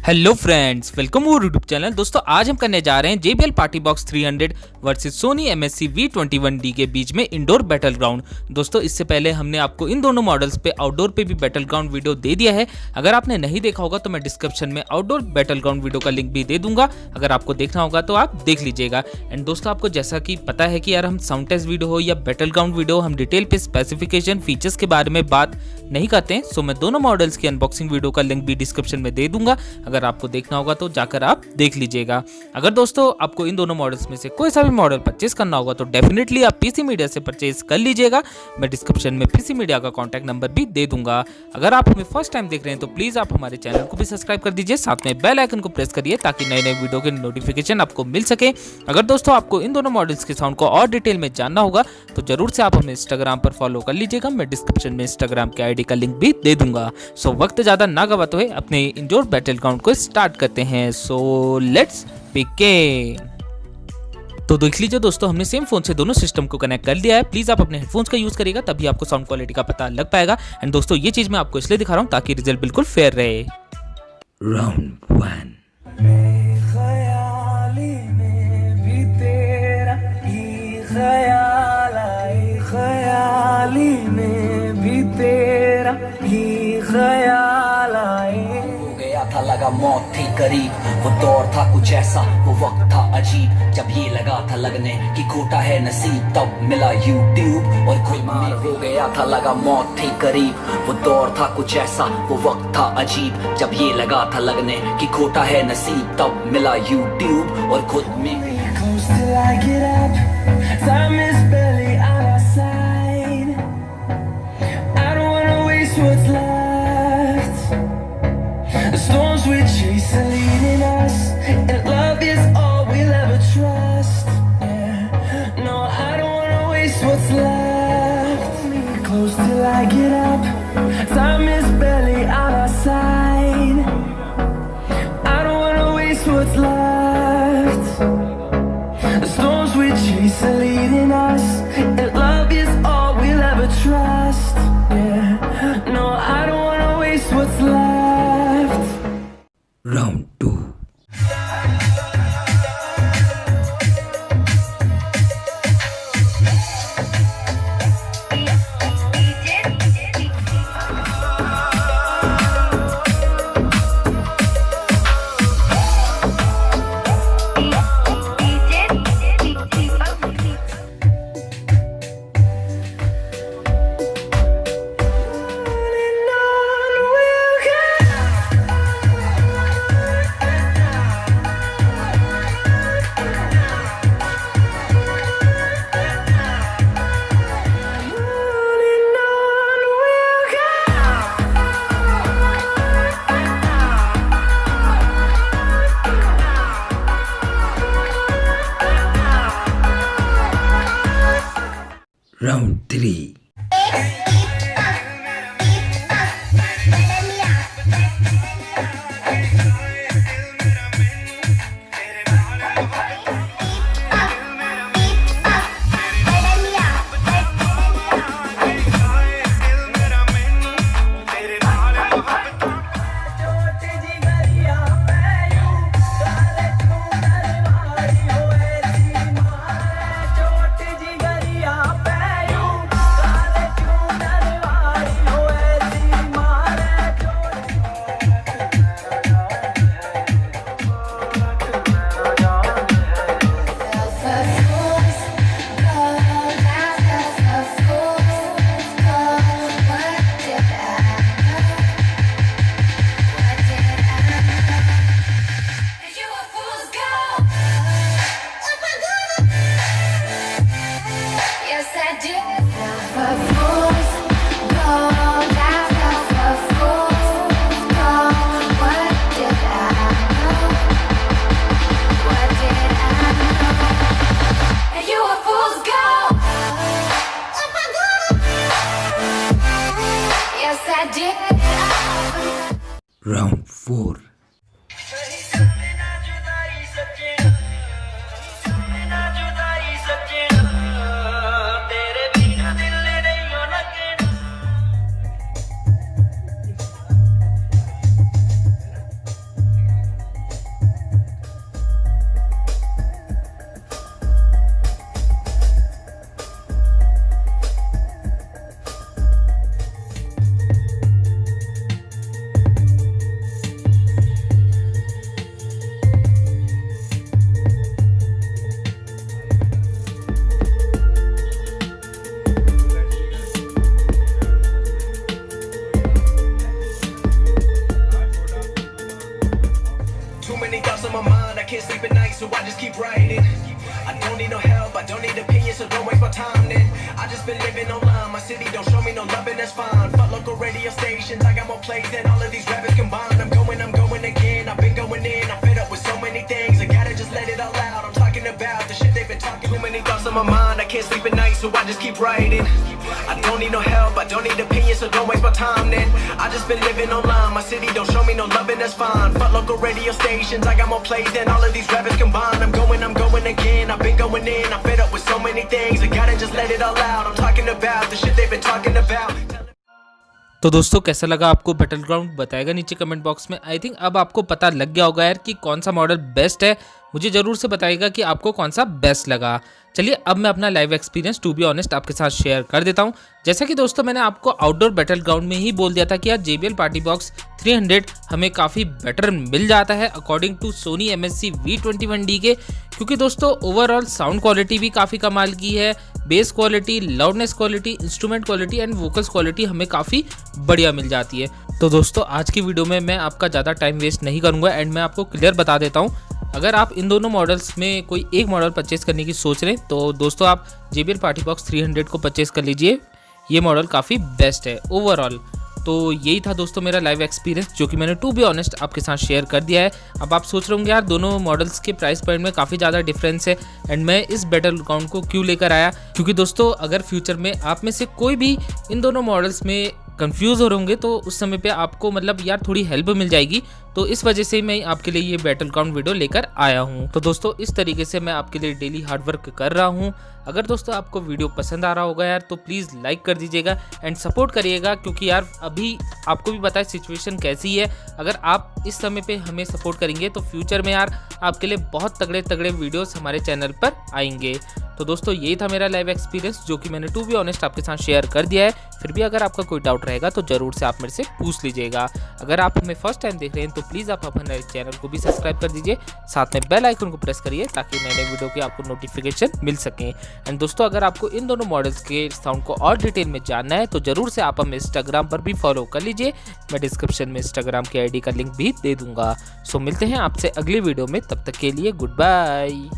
Hello friends, welcome to YouTube channel. दोस्तों आज हम करने जा रहे हैं JBL party box 300 versus Sony Mhc-V21D के बीच में इंडोर बैटल ग्राउंड। दोस्तों इससे पहले हमने आपको इन दोनों मॉडल्स पे आउटडोर पे भी बैटल ग्राउंड वीडियो दे दिया है। अगर आपने नहीं देखा होगा तो मैं डिस्क्रिप्शन में आउटडोर बैटल ग्राउंड वीडियो का लिंक भी दे दूंगा, अगर आपको देखना होगा तो आप देख लीजिएगा। एंड दोस्तों आपको जैसा कि पता है कि यार हम साउंड टेस्ट वीडियो हो या बैटल ग्राउंड वीडियो, हम डिटेल पे स्पेसिफिकेशन फीचर्स के बारे में बात नहीं करते हैं। सो मैं दोनों मॉडल्स की अनबॉक्सिंग वीडियो का लिंक भी डिस्क्रिप्शन में दे दूंगा, अगर आपको देखना होगा तो जाकर आप देख लीजिएगा। अगर दोस्तों आपको इन दोनों मॉडल्स में से कोई सा भी मॉडल परचेस करना होगा तो डेफिनेटली आप पीसी मीडिया से परचेस कर लीजिएगा। मैं डिस्क्रिप्शन में पीसी मीडिया का कॉन्टैक्ट नंबर भी दे दूंगा। अगर आप हमें फर्स्ट टाइम देख रहे हैं तो प्लीज आप हमारे चैनल को भी सब्सक्राइब कर दीजिए, साथ में बेल आइकन को प्रेस करिए ताकि नए नए वीडियो के नोटिफिकेशन आपको मिल सके। अगर दोस्तों आपको इन दोनों मॉडल्स के साउंड को और डिटेल में जानना होगा तो जरूर से आप हमें इंस्टाग्राम पर फॉलो कर लीजिएगा। मैं डिस्क्रिप्शन में इंस्टाग्राम के आईडी का लिंक भी दे दूंगा। सो वक्त ज्यादा ना गवाते हुए अपने इंडोर बैटल ग्राउंड को स्टार्ट करते हैं। So let's begin. तो देख लीजिए दोस्तों, हमने सेम फोन से दोनों सिस्टम को कनेक्ट कर लिया है। प्लीज आप अपने हेडफोन्स का यूज करिएगा, तभी आपको साउंड क्वालिटी का पता लग पाएगा। एंड दोस्तों ये चीज मैं आपको इसलिए दिखा रहा हूँ ताकि रिजल्ट बिल्कुल फेयर रहे। राउंड 1। लगा मौत थी करीब, वो दौर था कुछ ऐसा, वो वक्त था अजीब, जब ये लगा था लगने कि खोटा है नसीब, तब मिला यूट्यूब और खुद मार हो गया था। लगा मौत थी करीब, वो दौर था कुछ ऐसा, वो वक्त था अजीब, जब ये लगा था लगने कि खोटा है नसीब, तब मिला यूट्यूब और खुद में storms we chase are leading us, and love is all we'll ever trust. Yeah. No, I don't wanna waste what's left. Hold me close till I get up. Time is barely on our side. I don't wanna waste what's left. The storms we chase are leading us, and love is all we'll ever trust. Yeah. No, I don't wanna waste what's left. Round 2. Round 3. Round 4. city don't show me no love and that's fine. Fuck local radio stations, I got more plays than all of these rappers combined. I'm going again, I've been going in. I'm fed up with so many things, I gotta just let it all out. I'm talking about the shit they've been talking. Too many thoughts on my mind, I can't sleep at night, so I just keep writing. I don't need no help, I don't need opinions, so don't waste my time then. I just been living online, my city don't show me no love and that's fine. Fuck local radio stations, I got more plays than all of these rappers combined. I'm going again, I've been going in. I'm fed up with so many things, I gotta just let it all out. I'm talking about the shit they've been talking about. तो दोस्तों कैसा लगा आपको battle ground बताएगा नीचे comment box में। I think अब आपको पता लग गया होगा यार कि कौन सा मॉडल बेस्ट है। मुझे ज़रूर से बताइएगा कि आपको कौन सा बेस्ट लगा। चलिए अब मैं अपना live experience to be honest आपके साथ शेयर कर देता हूं। जैसा कि दोस्तों मैंने आपको आउटडोर बैटल ग्राउंड में ही बोल दिया था कि यार JBL पार्टी बॉक्स 300 हमें काफ़ी बेटर मिल जाता है अकॉर्डिंग टू Sony Mhc-V21D के, क्योंकि दोस्तों ओवरऑल साउंड क्वालिटी भी काफ़ी कमाल की है। Base quality, loudness quality, instrument quality and vocals quality हमें काफ़ी बढ़िया मिल जाती है। तो दोस्तों आज की वीडियो में मैं आपका ज़्यादा टाइम वेस्ट नहीं करूँगा एंड मैं आपको क्लियर बता देता हूँ। अगर आप इन दोनों मॉडल्स में कोई एक मॉडल परचेस करने की सोच रहे हैं तो दोस्तों आप JBL पार्टी बॉक्स 300 को परचेस कर लीजिए। ये मॉडल काफ़ी बेस्ट है ओवरऑल। तो यही था दोस्तों मेरा लाइव एक्सपीरियंस जो कि मैंने टू बी ऑनेस्ट आपके साथ शेयर कर दिया है। अब आप सोच रहे होंगे यार दोनों मॉडल्स के प्राइस पॉइंट में काफ़ी ज़्यादा डिफरेंस है एंड मैं इस बैटल ग्राउंड को क्यों लेकर आया, क्योंकि दोस्तों अगर फ्यूचर में आप में से कोई भी इन दोनों मॉडल्स में कंफ्यूज हो रहे होंगे तो उस समय पे आपको मतलब यार थोड़ी हेल्प मिल जाएगी। तो इस वजह से मैं आपके लिए ये बैटल ग्राउंड वीडियो लेकर आया हूँ। तो दोस्तों इस तरीके से मैं आपके लिए डेली हार्डवर्क कर रहा हूँ। अगर दोस्तों आपको वीडियो पसंद आ रहा होगा यार तो प्लीज़ लाइक कर दीजिएगा एंड सपोर्ट करिएगा, क्योंकि यार अभी आपको भी पता है सिचुएशन कैसी है। अगर आप इस समय पे हमें सपोर्ट करेंगे तो फ्यूचर में यार आपके लिए बहुत तगड़े तगड़े वीडियोस हमारे चैनल पर आएंगे। तो दोस्तों यही था मेरा लाइव एक्सपीरियंस जो कि मैंने टू बी ऑनेस्ट आपके साथ शेयर कर दिया है। फिर भी अगर आपका कोई डाउट रहेगा तो ज़रूर से आप मेरे से पूछ लीजिएगा। अगर आप हमें फर्स्ट टाइम देख रहे हैं तो प्लीज़ आप हमारे चैनल को भी सब्सक्राइब कर दीजिए, साथ में बेल आइकन को प्रेस करिए ताकि नए नए वीडियो की आपको नोटिफिकेशन मिल सकें। एंड दोस्तों अगर आपको इन दोनों मॉडल्स के साउंड को और डिटेल में जानना है तो ज़रूर से आप हमें इंस्टाग्राम पर भी फॉलो कर लीजिए। मैं डिस्क्रिप्शन में इंस्टाग्राम की ID का लिंक भी दे दूँगा। सो मिलते हैं आपसे अगली वीडियो में, तब तक के लिए गुड बाय।